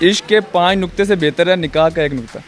इश्क के 5 नुक्ते से बेहतर है निकाह का 1 नुक्ता।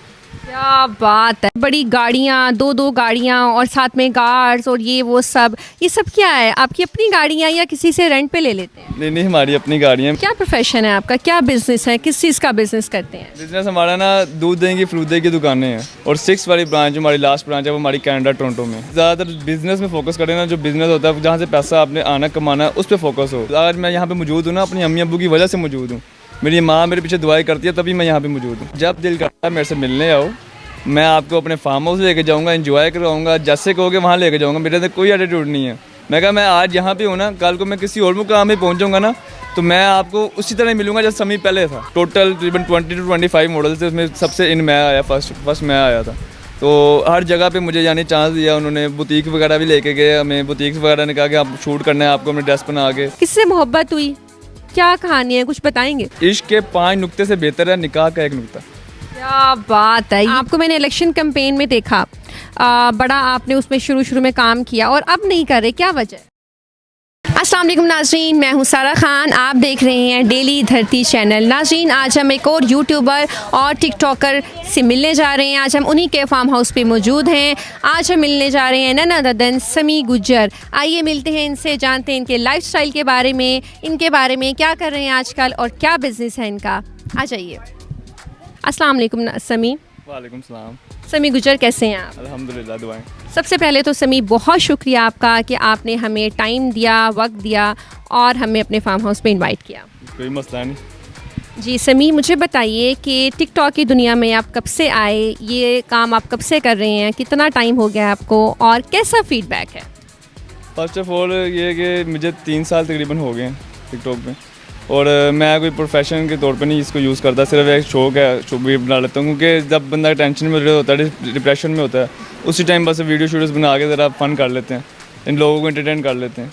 क्या बात है। बड़ी गाड़ियाँ, दो गाड़ियाँ और साथ में कार्स और ये सब क्या है? आपकी अपनी गाड़ियाँ या किसी से रेंट पे ले लेते हैं? नहीं, हमारी अपनी गाड़ियाँ। क्या प्रोफेशन है आपका? क्या बिजनेस है? किस चीज़ का बिजनेस करते हैं? बिजनेस हमारा ना दूध दही की फ्रूट दही की दुकानें हैं और 6 वाली ब्रांच हमारी लास्ट ब्रांच है वो हमारी कनाडा टोरंटो में। ज़्यादातर बिजनेस में फोकस करें ना, जो बिजनेस होता है जहाँ से पैसा आपने आना कमाना है उस पर फोकस हो। आज मैं यहाँ पे मौजूद हूँ ना अपनी अम्मी अब्बू की वजह से मौजूद हूँ। मेरी माँ मेरे पीछे दुआएं करती है तभी मैं यहाँ पे मौजूद हूँ। जब दिल करता है मेरे से मिलने आओ, मैं आपको अपने फार्म हाउस लेके जाऊँगा, एंजॉय करवाऊँगा, जैसे कहोगे वहाँ लेके जाऊँगा। मेरे अंदर कोई एटीट्यूड नहीं है। मैं कहा मैं आज यहाँ पे हूँ ना, कल को मैं किसी और मुकाम में पहुँचूँगा ना तो मैं आपको उसी तरह मिलूँगा जैसे समी पहले था। टोटल तकरीबन 20 to 25 मॉडल थे, उसमें सबसे इन मैं आया, फर्स्ट मैं आया था। तो हर जगह पे मुझे यानी चांस दिया उन्होंने। बुटीक वगैरह भी लेके गए हमें, बुटीक वगैरह ने कहा कि आप शूट करना है आपको, अपने ड्रेस बना के। किससे मोहब्बत हुई? क्या कहानी है, कुछ बताएंगे? इश्क के 5 नुक्ते से बेहतर है निकाह का 1 नुक्ता। क्या बात है। आपको मैंने इलेक्शन कैंपेन में देखा, बड़ा आपने उसमें शुरू में काम किया और अब नहीं कर रहे, क्या वजह? अस्सलाम वालेकुम नाज़रीन, मैं हूँ सारा खान, आप देख रहे हैं डेली धरती चैनल। नाज़रीन, आज हम एक और यूट्यूबर और टिकटॉकर से मिलने जा रहे हैं। आज हम उन्हीं के फार्म हाउस पे मौजूद हैं। आज हम मिलने जा रहे हैं नन अदर देन समी गुज्जर। आइए मिलते हैं इनसे, जानते हैं इनके लाइफस्टाइल के बारे में, इनके बारे में क्या कर रहे हैं आजकल और क्या बिज़नेस है इनका। आ जाइए। अस्सलाम वालेकुम समी। वालेकुम सलाम। समी गुज्जर, कैसे हैं आप? अल्हम्दुलिल्लाह, दुआएं। सबसे पहले तो समी बहुत शुक्रिया आपका कि आपने हमें टाइम दिया, वक्त दिया और हमें अपने फार्म हाउस पे इनवाइट किया। कोई मसला नहीं। जी समी, मुझे बताइए कि टिकटॉक की दुनिया में आप कब से आए, ये काम आप कब से कर रहे हैं, कितना टाइम हो गया आपको और कैसा फीडबैक है? फर्स्ट ऑफ ऑल ये कि मुझे 3 साल तकरीबन हो गए हैं टिकटॉक में और मैं कोई प्रोफेशन के तौर पे नहीं इसको यूज़ करता, सिर्फ एक शौक है, शौक भी बना लेता हूँ। क्योंकि जब बंदा टेंशन में होता है, डिप्रेशन में होता है, उसी टाइम बस वीडियो शूट्स बना के ज़रा फ़न कर लेते हैं, इन लोगों को एंटरटेन कर लेते हैं।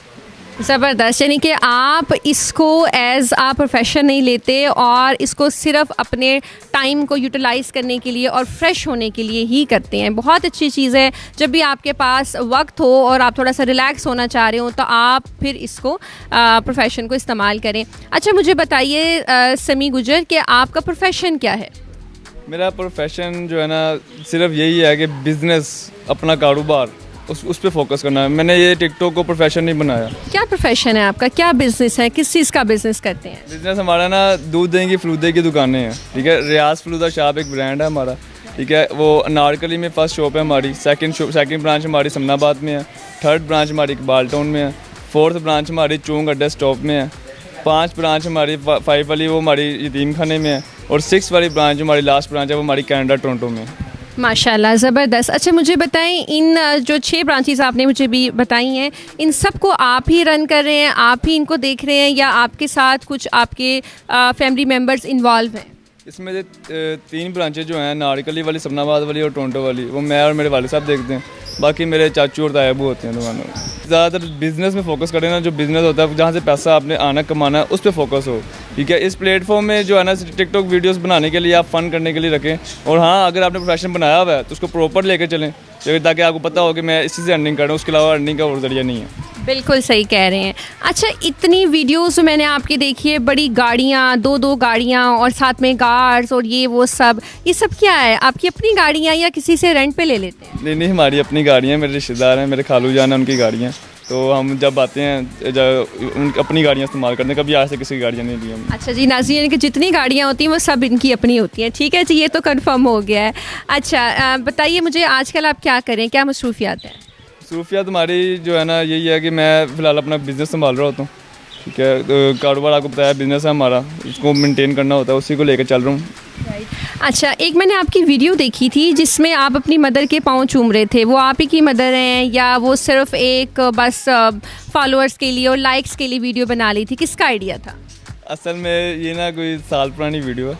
ज़बरदस्त। यानी कि आप इसको एज़ आ प्रोफेशन नहीं लेते और इसको सिर्फ अपने टाइम को यूटिलाइज़ करने के लिए और फ्रेश होने के लिए ही करते हैं। बहुत अच्छी चीज़ है। जब भी आपके पास वक्त हो और आप थोड़ा सा रिलैक्स होना चाह रहे हो तो आप फिर इसको प्रोफेशन को इस्तेमाल करें। अच्छा, मुझे बताइए समी गुज्जर कि आपका प्रोफेशन क्या है? मेरा प्रोफेशन जो है ना सिर्फ यही है कि बिज़नेस, अपना कारोबार, उस पर फोकस करना है। मैंने ये टिकटॉक को प्रोफेशन नहीं बनाया। क्या प्रोफेशन है आपका? क्या बिजनेस है? किस चीज़ का बिजनेस करते हैं? बिजनेस हमारा ना दूध दही की फ्रूट दही की दुकानें हैं, ठीक है। रियाज फलूदा शॉप एक ब्रांड है हमारा, ठीक है। वो अनारकली में फर्स्ट शॉप है हमारी, सेकंड ब्रांच हमारी समनाबाद में है, थर्ड ब्रांच हमारी इकबाल टाउन में है, फोर्थ ब्रांच हमारी चौंग अड्डा स्टॉप में है, 5 ब्रांच हमारी 5 वाली वो हमारी यतीम खाने में है और 6 वाली ब्रांच हमारी लास्ट ब्रांच है वो हमारी कनाडा टोरंटो में है। माशाल्लाह, ज़बरदस्त। अच्छा, मुझे बताएं, इन जो 6 ब्रांचेस आपने मुझे भी बताई हैं, इन सब को आप ही रन कर रहे हैं, आप ही इनको देख रहे हैं या आपके साथ कुछ आपके फैमिली मेम्बर्स इन्वॉल्व हैं? इसमें से 3 ब्रांचेज जो हैं, नारिकली वाली, समनाबाद वाली और टोरंटो वाली, वो मैं और मेरे वाले साहब देखते हैं। बाकी मेरे चाचू और तायाबू होते हैं दुकानों में। ज़्यादातर बिज़नेस में फोकस करें ना, जो बिज़नेस होता है जहाँ से पैसा आपने आना कमाना है उस पर फोकस हो, ठीक है। इस प्लेटफॉर्म में जो है ना टिकटॉक वीडियोस बनाने के लिए आप फ़न करने के लिए रखें और हाँ, अगर आपने प्रोफेशन बनाया हुआ है तो उसको प्रॉपर लेके चलें, ताकि आपको पता हो कि मैं इसी से अर्निंग कर रहा हूँ, उसके अलावा अर्निंग का और जरिया नहीं है। बिल्कुल सही कह रहे हैं। अच्छा, इतनी वीडियोस मैंने आपकी देखी है, बड़ी गाड़ियाँ, दो गाड़ियाँ और साथ में कार्स और ये सब क्या है? आपकी अपनी गाड़ियाँ या किसी से रेंट पे ले लेते हैं? नहीं, हमारी अपनी गाड़ियाँ, मेरे रिश्तेदार हैं, मेरे खालू जान हैं, उनकी गाड़ियाँ। तो हम जब आते हैं जब अपनी गाड़ियाँ इस्तेमाल करते हैं, कभी आज से किसी की गाड़ियाँ नहीं ली हम। अच्छा जी नाज़रीन, कि जितनी गाड़ियाँ होती हैं वो सब इनकी अपनी होती हैं। ठीक है जी, ये तो कंफर्म हो गया है। अच्छा, बताइए मुझे आजकल आप क्या करें, क्या मसरूफियात हैं? मसरूफियात हमारी जो है ना यही है कि मैं फ़िलहाल अपना बिज़नेस संभाल रहा होता हूँ, ठीक है। तो कारोबार आपको बताया, बिज़नेस है हमारा, उसको मेंटेन करना होता है, उसी को लेकर चल रहा हूँ। अच्छा, एक मैंने आपकी वीडियो देखी थी जिसमें आप अपनी मदर के पाँव चूम रहे थे। वो आप ही की मदर हैं या वो सिर्फ एक बस फॉलोअर्स के लिए और लाइक्स के लिए वीडियो बना ली थी? किसका आइडिया था? असल में ये ना कोई साल पुरानी वीडियो है,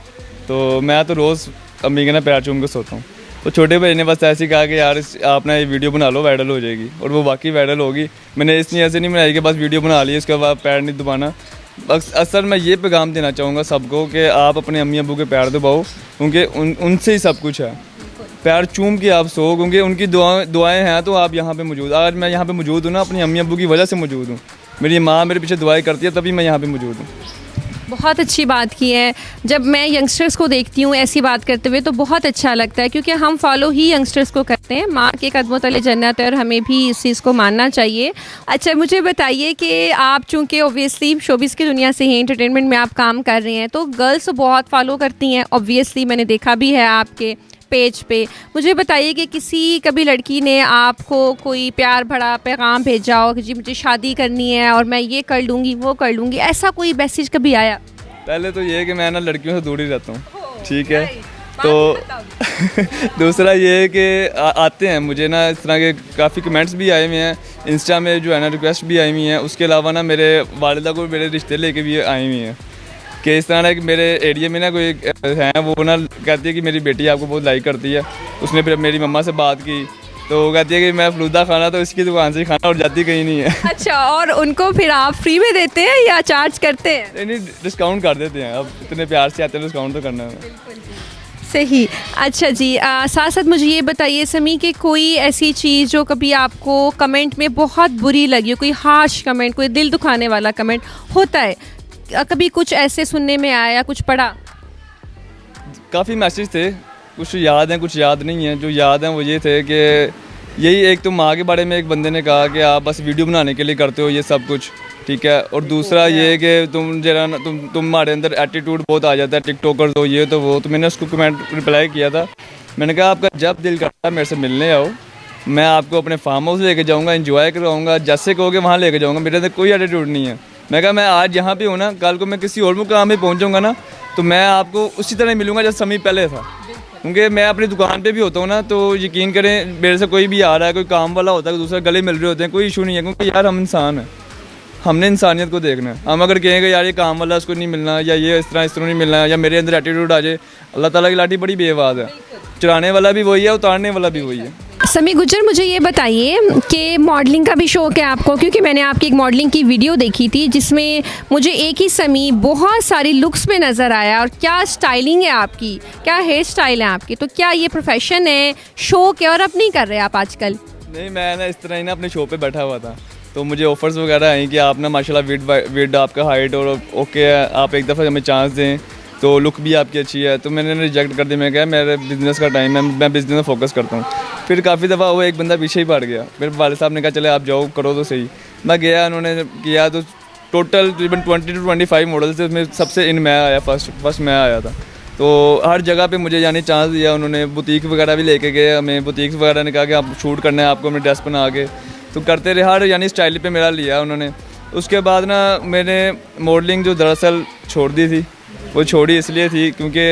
तो मैं तो रोज़ अम्मी के ना पैर चूम के सोता हूँ। तो छोटे भाई ने बस ऐसे कहा कि यार आप ना ये वीडियो बना लो, वायरल हो जाएगी, और वो वाकई वायरल होगी। मैंने इसलिए ऐसे नहीं बनाई कि बस वीडियो बना ली इसके बाद पैर नहीं दबाना। बस असल मैं ये पैगाम देना चाहूँगा सबको कि आप अपने अम्मी अब्बू के पैर दबाओ, क्योंकि उनसे ही सब कुछ है। पैर चूम के आप सो, क्योंकि उनकी दुआएं हैं तो आप यहाँ पे मौजूद। आज मैं यहाँ पे मौजूद हूँ ना अपनी अम्मी अब्बू की वजह से मौजूद हूँ। मेरी माँ मेरे पीछे दुआएं करती है तभी मैं यहाँ पे मौजूद हूँ। बहुत अच्छी बात की है। जब मैं यंगस्टर्स को देखती हूँ ऐसी बात करते हुए तो बहुत अच्छा लगता है, क्योंकि हम फॉलो ही यंगस्टर्स को करते हैं। माँ के कदमों तले जन्नत है और हमें भी इस चीज़ को मानना चाहिए। अच्छा, मुझे बताइए कि आप चूँकि ओबियसली शोबिस की दुनिया से ही एंटरटेनमेंट में आप काम कर रहे हैं, तो गर्ल्स बहुत फॉलो करती हैं ऑब्वियसली, मैंने देखा भी है आपके पेज पे। मुझे बताइए कि किसी कभी लड़की ने आपको कोई प्यार भरा पैगाम भेजा हो कि जी मुझे शादी करनी है और मैं ये कर लूँगी वो कर लूँगी, ऐसा कोई मैसेज कभी आया? पहले तो ये है कि मैं ना लड़कियों से दूर ही रहता हूँ, ठीक है। तो दूसरा ये है कि आते हैं मुझे ना इस तरह के काफ़ी कमेंट्स भी आए हुए हैं इंस्टा में, जो है ना रिक्वेस्ट भी आई हुई हैं। उसके अलावा ना मेरे वालिदा को मेरे रिश्ते लेके भी आई हुई हैं कि इस तरह ना कि मेरे एरिया में ना कोई है, वो ना कहती है कि मेरी बेटी आपको बहुत लाइक करती है। उसने फिर मेरी मम्मा से बात की तो वो कहती है कि मैं फलूदा खाना तो इसकी दुकान से ही खाना और जाती कहीं नहीं है। अच्छा, और उनको फिर आप फ्री में देते हैं या चार्ज करते हैं? नहीं, डिस्काउंट कर देते हैं। अब इतने प्यार से आते हैं, डिस्काउंट तो करना है। सही। अच्छा जी, साथ साथ मुझे ये बताइए समी कि कोई ऐसी चीज़ जो कभी आपको कमेंट में बहुत बुरी लगी हो, कोई हार्श कमेंट, कोई दिल दुखाने वाला कमेंट होता है, कभी कुछ ऐसे सुनने में आया या कुछ पढ़ा? काफ़ी मैसेज थे, कुछ याद हैं कुछ याद नहीं हैं। जो याद हैं वो ये थे कि यही एक तो माँ के बारे में एक बंदे ने कहा कि आप बस वीडियो बनाने के लिए करते हो ये सब कुछ, ठीक है। और दूसरा ये कि तुम जरा तुम्हारे अंदर एटीट्यूड बहुत आ जाता है, टिकटॉकर्स हो ये तो वो। तो मैंने उसको कमेंट रिप्लाई किया था, मैंने कहा आपका जब दिल करता है मेरे से मिलने आओ, मैं आपको अपने फार्म हाउस लेके जाऊँगा, एंजॉय करवाऊँगा, जैसे कहोगे वहाँ लेके जाऊँगा, मेरे अंदर कोई एटीट्यूड नहीं है। मैं कहा मैं आज यहाँ पे हूँ ना, कल को मैं किसी और मुकाम में पहुँचूँगा ना तो मैं आपको उसी तरह मिलूँगा जैसे समय पहले था। क्योंकि मैं अपनी दुकान पे भी होता हूँ ना, तो यकीन करें मेरे से कोई भी आ रहा है, कोई काम वाला होता है, दूसरा गले मिल रहे होते हैं, कोई इशू नहीं है। क्योंकि यार हम इंसान हैं, हमने इंसानियत को देखना है। हम अगर कहेंगे यार ये काम वाला उसको नहीं मिलना या ये इस तरह नहीं मिलना या मेरे अंदर एटीट्यूड आ जाए, अल्लाह ताला की लाठी बड़ी बेआवाज़ है। चुराने वाला भी वही है, उतारने वाला भी वही है। समी गुज्जर, मुझे ये बताइए कि मॉडलिंग का भी शौक़ है आपको? क्योंकि मैंने आपकी एक मॉडलिंग की वीडियो देखी थी जिसमें मुझे एक ही समी बहुत सारी लुक्स में नज़र आया। और क्या स्टाइलिंग है आपकी, क्या हेयर स्टाइल है आपकी, तो क्या ये प्रोफेशन है, शौक़ है और अब नहीं कर रहे आप आजकल? नहीं, मैं ना इस तरह ही ना अपने शो पे बैठा हुआ था, तो मुझे ऑफर्स वगैरह आई कि आप ना माशाल्लाह विड आपका हाइट और ओके है, आप एक दफ़ा हमें चांस दें, तो लुक भी आपकी अच्छी है। तो मैंने रिजेक्ट कर दी, मैं क्या मेरे बिज़नेस का टाइम है, मैं बिज़नेस में फोकस करता हूँ। फिर काफ़ी दफ़ा वो एक बंदा पीछे ही पड़ गया, मेरे वाले साहब ने कहा चले आप जाओ करो तो सही। मैं गया, उन्होंने किया, तो टोटल तकरीबन 20 to 25 मॉडल से उसमें सबसे इन मैं आया, फर्स्ट मैं आया था। तो हर जगह पे मुझे यानी चांस दिया उन्होंने। बुटीक वगैरह भी लेके गए हमें, बुटीक वगैरह ने कहा कि आप शूट करना है आपको अपनी ड्रेस बना के, तो करते रहे। हर यानी स्टाइल पे मेरा लिया उन्होंने। उसके बाद ना मैंने मॉडलिंग जो दरअसल छोड़ दी थी, वो छोड़ी इसलिए थी क्योंकि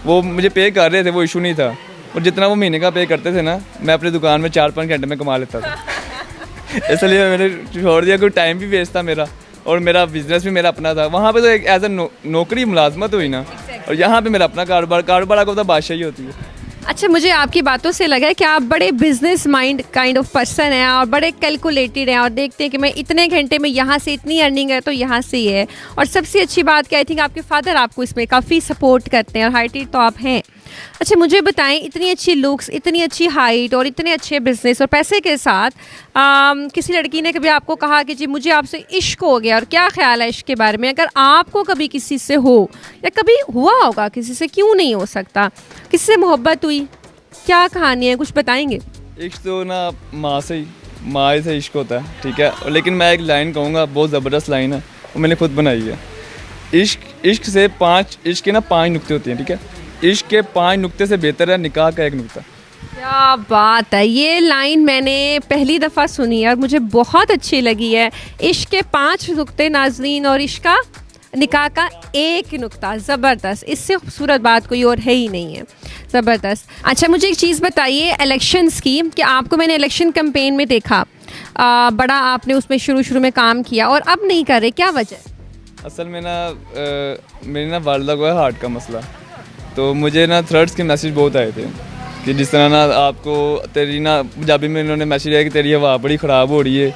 वो मुझे पे कर रहे थे, वो इशू नहीं था। और जितना वो महीने का पे करते थे ना, मैं अपनी दुकान में 4-5 घंटे में कमा लेता था। इसलिए मैंने छोड़ दिया, कोई टाइम भी वेस्ट था मेरा और मेरा बिज़नेस भी मेरा अपना था। वहाँ पे तो एक एज ए नौकरी मुलाजमत हुई ना, और यहाँ पे मेरा अपना कारोबार आपको तो बादशाही होती है। अच्छा, मुझे आपकी बातों से लगा है कि आप बड़े business mind kind of person हैं और बड़े कैलकुलेटेड हैं और देखते हैं कि मैं इतने घंटे में यहाँ से इतनी अर्निंग है तो यहाँ से ही है। और सबसे अच्छी बात क्या, आई थिंक आपके फादर आपको इसमें काफ़ी सपोर्ट करते हैं और हाइटेड तो आप हैं। अच्छा, मुझे बताएं, इतनी अच्छी लुक्स, इतनी अच्छी हाइट और इतने अच्छे बिजनेस और पैसे के साथ किसी लड़की ने कभी आपको कहा कि जी मुझे आपसे इश्क हो गया, और क्या ख्याल है इश्क के बारे में? अगर आपको कभी किसी से हो या कभी हुआ होगा किसी से, क्यों नहीं हो सकता, किसी से मोहब्बत हुई, क्या कहानी है, कुछ बताएंगे? इश्क तो ना माँ से इश्क होता है, ठीक है। लेकिन मैं एक लाइन कहूँगा, बहुत ज़बरदस्त लाइन है, वो मैंने खुद बनाई है। इश्क के ना 5 नुक्ते होते हैं, ठीक है। इश्क के 5 नुक्ते से बेहतर है निकाह का 1 नुक्ता। क्या बात है, ये लाइन मैंने पहली दफ़ा सुनी है और मुझे बहुत अच्छी लगी है। इश्क के 5 नुक्ते नाज़रीन और इश्क का निकाह का 1 नुक्ता। ज़बरदस्त, इससे खूबसूरत बात कोई और है ही नहीं है। ज़बरदस्त। अच्छा, मुझे एक चीज़ बताइए इलेक्शंस की, कि आपको मैंने इलेक्शन कैंपेन में देखा, बड़ा आपने उसमें शुरू में काम किया और अब नहीं कर रहे, क्या वजह? असल में ना मेरी ना वालिदा को है हार्ट का मसला, तो मुझे ना थ्रेड्स के मैसेज बहुत आए थे कि जिस तरह ना आपको तेरी ना पंजाबी में इन्होंने मैसेज आया कि तेरी हवा बड़ी ख़राब हो रही है,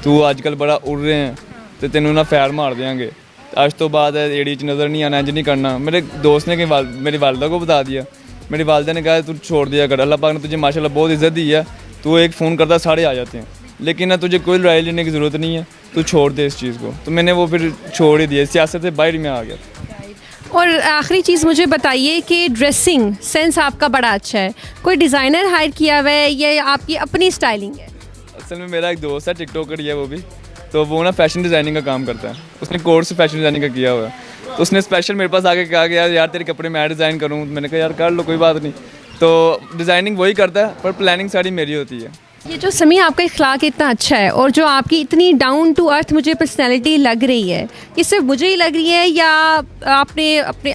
तू आजकल बड़ा उड़ रहे हैं तो तेनों ना फैर मार देंगे, आज तो बाद एड़ी च नज़र नहीं आना, इंज नहीं करना। मेरे दोस्त ने मेरी वालिदा को बता दिया, मेरी वालिदा ने कहा तू छोड़ दिया कर, अल्लाह पाक ने तुझे माशाल्लाह बहुत इज़्ज़त दी है, तू एक फ़ोन करता सारे आ जाते हैं, लेकिन ना तुझे कोई लड़ाई लेने की ज़रूरत नहीं है। तू छोड़ दे इस चीज़ को। तो मैंने वो फिर छोड़ ही दिया, सियासत से बाहर में आ गया। और आखिरी चीज़ मुझे बताइए कि ड्रेसिंग सेंस आपका बड़ा अच्छा है, कोई डिज़ाइनर हायर किया हुआ है या आपकी अपनी स्टाइलिंग है? असल में मेरा एक दोस्त है, टिकटॉकर ही है वो भी, तो वो ना फैशन डिज़ाइनिंग का काम करता है। उसने कोर्स फैशन डिज़ाइनिंग का किया हुआ है। तो उसने स्पेशल मेरे पास आके कहा कि यार तेरे कपड़े मैं डिज़ाइन करूँ। मैंने कहा यार कर लो, कोई बात नहीं। तो डिज़ाइनिंग वही करता है, पर प्लानिंग सारी मेरी होती है। ये जो समी आपका इखलाक इतना अच्छा है और जो आपकी इतनी डाउन टू अर्थ मुझे पर्सनैलिटी लग रही है, ये सिर्फ मुझे ही लग रही है या आपने अपने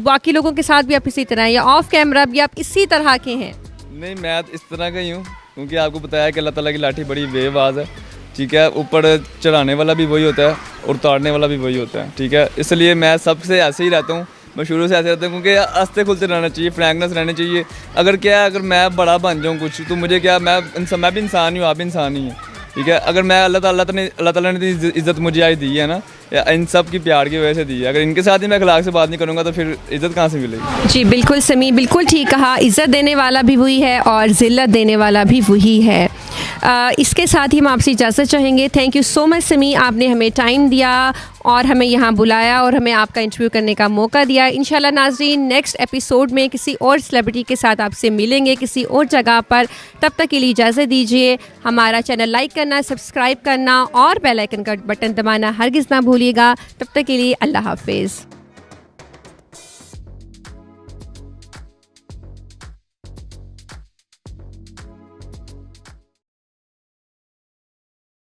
बाकी लोगों के साथ भी आप इसी तरह हैं या ऑफ कैमरा भी आप इसी तरह के हैं? नहीं, मैं इस तरह का ही हूँ, क्योंकि आपको पता है कि अल्लाह ताला की लाठी बड़ी बेबाज है, ठीक है। ऊपर चढ़ाने वाला भी वही होता है और उतारने वाला भी वही होता है, ठीक है। इसलिए मैं सबसे ऐसे ही रहता हूँ, मैं शुरू से ऐसे रहता हूँ, क्योंकि हंसते खुलते रहना चाहिए, फ्रैंकनेस रहनी चाहिए। अगर क्या है, अगर मैं बड़ा बन जाऊँ कुछ, तो मुझे क्या, मैं भी इंसान ही हूँ, आप भी इंसान ही हैं, ठीक है। अगर मैं अल्लाह ताला ने इज़्ज़त मुझे आज दी है ना, इन सब की प्यार की वजह से दी है। अगर इनके साथ ही मैं अखलाक से बात नहीं करूँगा तो फिर इज़्ज़त कहाँ से मिलेगी? जी बिल्कुल समी, बिल्कुल ठीक कहा। इज़्ज़त देने वाला भी वही है और ज़िल्लत देने वाला भी वही है। इसके साथ ही हम आपसे इजाज़त चाहेंगे। थैंक यू सो मच समी, आपने हमें टाइम दिया और हमें यहाँ बुलाया और हमें आपका इंटरव्यू करने का मौका दिया। इंशाल्लाह नाज़रीन, नेक्स्ट एपिसोड में किसी और सेलिब्रिटी के साथ आपसे मिलेंगे किसी और जगह पर। तब तक के लिए इजाज़त दीजिए। हमारा चैनल लाइक करना, सब्सक्राइब करना और बेल आइकन का बटन दबाना हरगिज़ ना भूलिएगा। तब तक के लिए अल्लाह हाफिज़।